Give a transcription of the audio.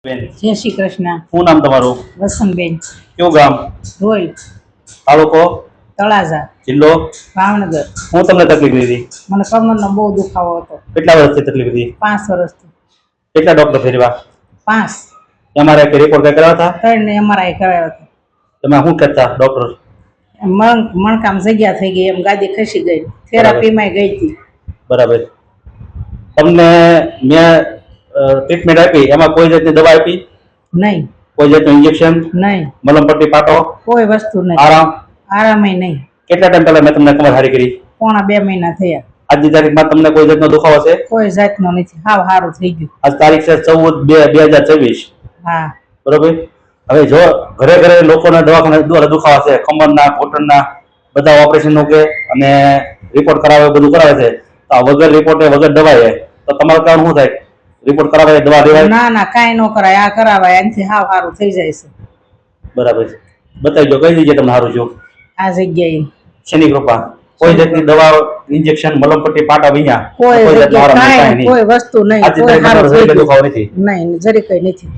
બેન જય શ્રી કૃષ્ણ. શું નામ તમારું? વસંતબેન. કયું ગામ? રોલ. તાલુકો? તળાજા. જિલ્લો? ભાવનગર. શું તમને તકલીફ હતી? મને કમરનો બહુ દુખાવો હતો. કેટલા વર્ષથી તકલીફ હતી? 5 વર્ષથી. કેટલા ડોક્ટર ફેરવા? 5. તમારે કે રિપોર્ટ કઈ કરાવતા? 3 MRI કરાવ્યા હતા. તમે શું કહેતા ડોક્ટર? મણકામ જગ્યા થઈ ગઈ, એમ ગાદી ખસી ગઈ, થેરાપીમાં ગઈ હતી. બરાબર. તમને મેં ટ્રીટમેન્ટ આપી એમાં કોઈ જાતની દવા આપી? નહીં. કોઈ જાતનું ઇન્જેક્શન? નહીં. મલમપટ્ટી પાટો? કોઈ વસ્તુ નહીં. આરામય નહીં. કેટલા ટાઈમ પહેલા મેં તમને કમર હારી કરી? પોણા 2 મહિના થયા. આજની તારીખમાં તમને કોઈ જાતનો દુખાવો છે? કોઈ જાતનો નથી. હાવ સારું થઈ ગયું. આજ તારીખ છે 14/2/2024. હા. બરોબર. હવે જો ઘરે ઘરે લોકોના દવાખાના દ્વારા દુખાવા છે, કમરના, ઘૂંટણના, બધા ઓપરેશનનું કે અને રિપોર્ટ કરાવે બધું કરાવે છે. તો આ વગર રિપોર્ટે વગર દવાએ તો તમારું કામ શું થાય? રિપોર્ટ કરાવે દવા લેવાય? ના ના, કાંઈ ન કરાય. આ કરાવાય, આનાથી હાવ સારું થઈ જાય છે. બરાબર. બતાવી દો કઈ જગ્યાએ તમને સારું છું? આ જગ્યાએ. શેની કૃપા? કોઈ જાતની દવા, ઇન્જેક્શન, મલમપટ્ટી, પાટા વિના કોઈ જાતનો આરામ કાંઈ કોઈ વસ્તુ નહીં. કોઈ સારું થઈ ગયું દુખાવો નથી. નહીં, જરી કઈ નથી.